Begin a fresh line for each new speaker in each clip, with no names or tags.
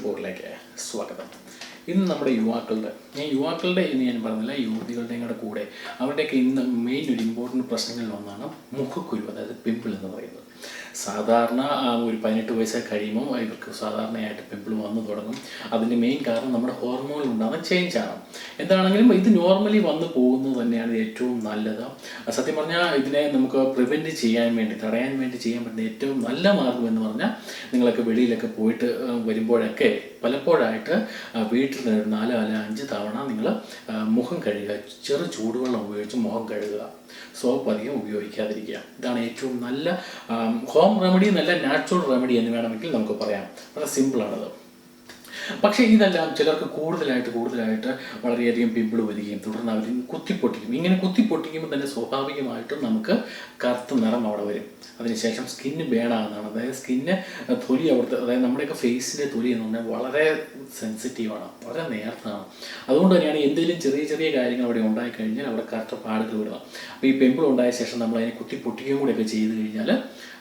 4ലേക്ക് സ്വാഗതം. ഇന്ന് നമ്മുടെ യുവാക്കളുടെ എന്ന് ഞാൻ പറഞ്ഞില്ല, യുവതികളുടെയും കൂടെ അവരുടെയൊക്കെ ഇന്ന് മെയിൻ ഒരു ഇമ്പോർട്ടൻറ്റ് പ്രശ്നങ്ങളിലൊന്നാണ് മുഖക്കുരു, അതായത് പിമ്പിൾ എന്ന് പറയുന്നത്. സാധാരണ ഒരു 18 വയസ്സ് കഴിയുമ്പോൾ ഇവർക്ക് സാധാരണയായിട്ട് പിമ്പിൾ വന്നു തുടങ്ങും. അതിൻ്റെ മെയിൻ കാരണം നമ്മുടെ ഹോർമോണിൽ ഉണ്ടാകുന്ന ചേഞ്ചാണ്. എന്താണെങ്കിലും ഇത് നോർമലി വന്നു പോകുന്നത് തന്നെയാണ് ഏറ്റവും നല്ലത്. സത്യം പറഞ്ഞാൽ ഇതിനെ നമുക്ക് പ്രിവെൻറ്റ് ചെയ്യാൻ വേണ്ടി, തടയാൻ വേണ്ടി ചെയ്യാൻ പറ്റുന്ന ഏറ്റവും നല്ല മാർഗ്ഗം എന്ന് പറഞ്ഞാൽ നിങ്ങളൊക്കെ വെളിയിലൊക്കെ പോയിട്ട് വരുമ്പോഴൊക്കെ പലപ്പോഴായിട്ട് വീട്ടിൽ നിന്ന് 4 അല്ല 5 തവണ നിങ്ങൾ മുഖം കഴുകുക. ചെറു ചൂടുവെള്ളം ഉപയോഗിച്ച് മുഖം കഴുകുക. സോപ്പ് അധികം ഉപയോഗിക്കാതിരിക്കുക. ഇതാണ് ഏറ്റവും നല്ല ഹോം റെമഡി, നല്ല നാച്ചുറൽ റെമഡി എന്ന് വേണമെങ്കിൽ നമുക്ക് പറയാം. വളരെ സിമ്പിളാണത്. പക്ഷേ ഇതെല്ലാം ചിലർക്ക് കൂടുതലായിട്ട് വളരെയധികം പിമ്പിൾ വരികയും തുടർന്ന് അവർ കുത്തിപ്പൊട്ടിക്കും. ഇങ്ങനെ കുത്തിപ്പൊട്ടിക്കുമ്പോൾ തന്നെ സ്വാഭാവികമായിട്ടും നമുക്ക് കറുത്ത നിറം അവിടെ വരും. അതിനുശേഷം സ്കിന്ന് ബേണാകുന്നതാണ്. അതായത് സ്കിന്ന് തൊലി അവിടുത്തെ, അതായത് നമ്മുടെയൊക്കെ ഫേസിൻ്റെ തൊലി എന്ന് പറഞ്ഞാൽ വളരെ സെൻസിറ്റീവാണ്, വളരെ നേർത്തതാണ്. അതുകൊണ്ട് തന്നെയാണ് എന്തെങ്കിലും ചെറിയ കാര്യങ്ങൾ അവിടെ ഉണ്ടായിക്കഴിഞ്ഞാൽ അവിടെ കറുത്ത പാടുകൾ വിടണം. അപ്പോൾ ഈ പിമ്പിൾ ഉണ്ടായ ശേഷം നമ്മൾ അതിനെ കുത്തിപ്പൊട്ടിക്കുകയും കൂടെയൊക്കെ ചെയ്ത് കഴിഞ്ഞാൽ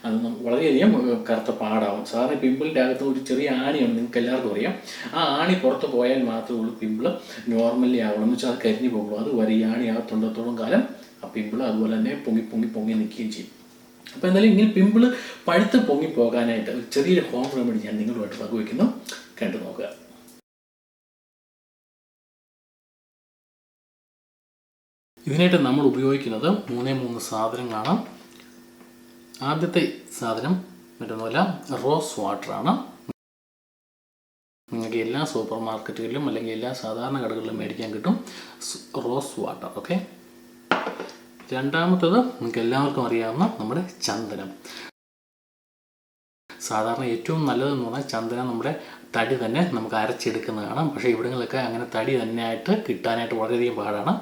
അത് വളരെയധികം കറുത്ത പാടാവും. സാധാരണ പിമ്പിളിൻ്റെ അകത്ത് ഒരു ചെറിയ ആണിയാണ്, നിങ്ങൾക്ക് എല്ലാവർക്കും അറിയാം. ആ ആണി പുറത്ത് പോയാൽ മാത്രമേ ഉള്ളൂ പിമ്പിൾ നോർമലി ആവണം എന്ന് വെച്ചാൽ അത് കരിഞ്ഞു പോകുള്ളൂ. അതുവരെ ഈ ആണി അകത്തുണ്ടത്തോളം കാലം ആ പിമ്പിൾ അതുപോലെ തന്നെ പൊങ്ങി നിൽക്കുകയും ചെയ്യും. അപ്പോൾ എന്തായാലും ഇങ്ങനെ പിമ്പിൾ പഴുത്ത് പൊങ്ങി പോകാനായിട്ട് ഒരു ചെറിയൊരു ഹോം റെമഡി ഞാൻ നിങ്ങളുമായിട്ട് പങ്കുവയ്ക്കുന്നു, കണ്ടു നോക്കുക. ഇതിനായിട്ട് നമ്മൾ ഉപയോഗിക്കുന്നത് 3 സാധനങ്ങളാണ്. ആദ്യത്തെ സാധനം മറ്റൊന്നുമല്ല, റോസ് വാട്ടറാണ്. നിങ്ങൾക്ക് എല്ലാ സൂപ്പർ മാർക്കറ്റുകളിലും അല്ലെങ്കിൽ എല്ലാ സാധാരണ കടകളിലും മേടിക്കാൻ കിട്ടും റോസ് വാട്ടർ. ഓക്കെ. രണ്ടാമത്തത് നിങ്ങൾക്ക് എല്ലാവർക്കും അറിയാവുന്ന നമ്മുടെ ചന്ദനം. സാധാരണ ഏറ്റവും നല്ലതെന്ന് പറഞ്ഞാൽ ചന്ദനം നമ്മുടെ തടി തന്നെ നമുക്ക് അരച്ചെടുക്കുന്നതാണ്. പക്ഷേ ഇവിടങ്ങളിലൊക്കെ അങ്ങനെ തടി തന്നെയായിട്ട് കിട്ടാനായിട്ട് വളരെയധികം പാടാണ്.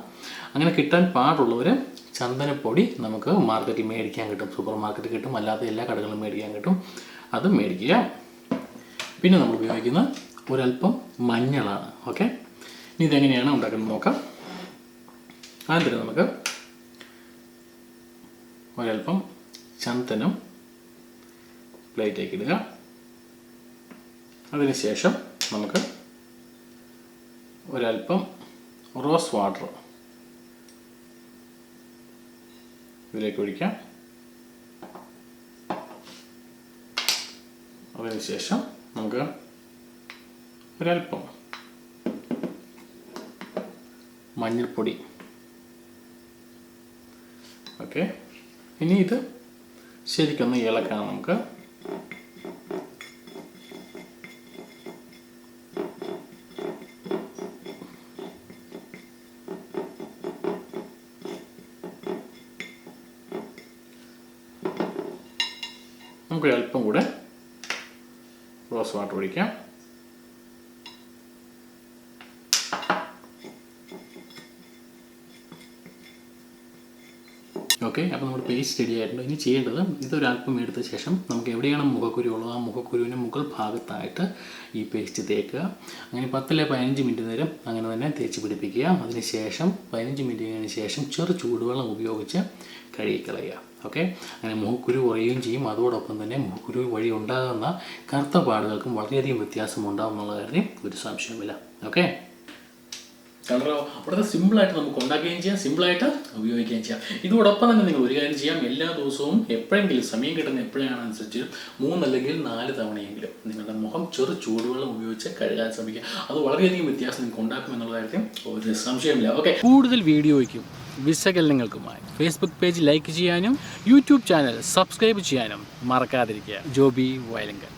അങ്ങനെ കിട്ടാൻ പാടുള്ളവർ ചന്ദനപ്പൊടി നമുക്ക് മാർക്കറ്റിൽ മേടിക്കാൻ കിട്ടും, സൂപ്പർ മാർക്കറ്റിൽ കിട്ടും, അല്ലാതെ എല്ലാ കടകളിലും മേടിക്കാൻ കിട്ടും. അത് മേടിക്കുക. പിന്നെ നമ്മൾ ഉപയോഗിക്കുന്ന ഒരല്പം മഞ്ഞളാണ്. ഓക്കെ. ഇനി ഇതെങ്ങനെയാണ് ഉണ്ടാക്കുന്നത് നോക്കാം. ആദ്യം നമുക്ക് ഒരല്പം ചന്ദനം പ്ലേറ്റിലേക്ക് ഇടുക. അതിനുശേഷം നമുക്ക് ഒരല്പം റോസ് വാട്ടർ ഇതിലേക്ക് ഒഴിക്കാം. അതിനുശേഷം നമുക്ക് ഒരല്പം മഞ്ഞൾപ്പൊടി. ഓക്കെ. ഇനി ഇത് ശരിക്കൊന്ന് ഇളക്കാം. നമുക്ക് അല്പം കൂടെ റോസ് വാട്ടർ ഒഴിക്കാം. ഓക്കെ. അപ്പോൾ നമ്മുടെ പേസ്റ്റ് റെഡി ആയിട്ടുണ്ട്. ഇനി ചെയ്യേണ്ടത് ഇതൊരല്പം എടുത്ത ശേഷം നമുക്ക് എവിടെയാണ് മുഖക്കുരു ഉള്ളത് ആ മുഖക്കുരുവിൻ്റെ മുകൾ ഭാഗത്തായിട്ട് ഈ പേസ്റ്റ് തേക്കുക. അങ്ങനെ 10 അല്ലെങ്കിൽ 15 മിനിറ്റ് നേരം അങ്ങനെ തന്നെ തേച്ച് പിടിപ്പിക്കുക. അതിനുശേഷം 15 മിനിറ്റിന് ശേഷം ചെറു ചൂടുവെള്ളം ഉപയോഗിച്ച് കഴുകിക്കളയുക. ഓക്കെ. അങ്ങനെ മുഖക്കുരു കുറയുകയും ചെയ്യും. അതോടൊപ്പം തന്നെ മുഖക്കുരു വഴി ഉണ്ടാകുന്ന കറുത്ത പാടുകൾക്കും വളരെയധികം വ്യത്യാസം ഉണ്ടാകും എന്നുള്ള കാര്യത്തിൽ ഒരു സംശയമില്ല. ഓക്കെ. കളറോ വളരെ സിമ്പിളായിട്ട് നമുക്ക് ഉണ്ടാക്കുകയും ചെയ്യാം, സിമ്പിളായിട്ട് ഉപയോഗിക്കുകയും ചെയ്യാം. ഇതോടൊപ്പം തന്നെ നിങ്ങൾ ഒരു കാര്യം ചെയ്യാം. എല്ലാ ദിവസവും എപ്പോഴെങ്കിലും സമയം കിട്ടുന്ന എപ്പോഴാണനുസരിച്ച് 3 അല്ലെങ്കിൽ 4 തവണയെങ്കിലും നിങ്ങളുടെ മുഖം ചെറു ചൂടുവെള്ളം ഉപയോഗിച്ച് കഴുകാൻ ശ്രമിക്കുക. അത് വളരെയധികം വ്യത്യാസം നിങ്ങൾക്ക് ഉണ്ടാക്കും എന്നുള്ള കാര്യത്തിൽ ഒരു സംശയമില്ല. ഓക്കെ. കൂടുതൽ വീഡിയോയ്ക്കും വിശകലനങ്ങൾക്കുമായി ഫേസ്ബുക്ക് പേജ് ലൈക്ക് ചെയ്യാനും യൂട്യൂബ് ചാനൽ സബ്സ്ക്രൈബ് ചെയ്യാനും മറക്കാതിരിക്കുക. ജോബി വയലങ്കൽ.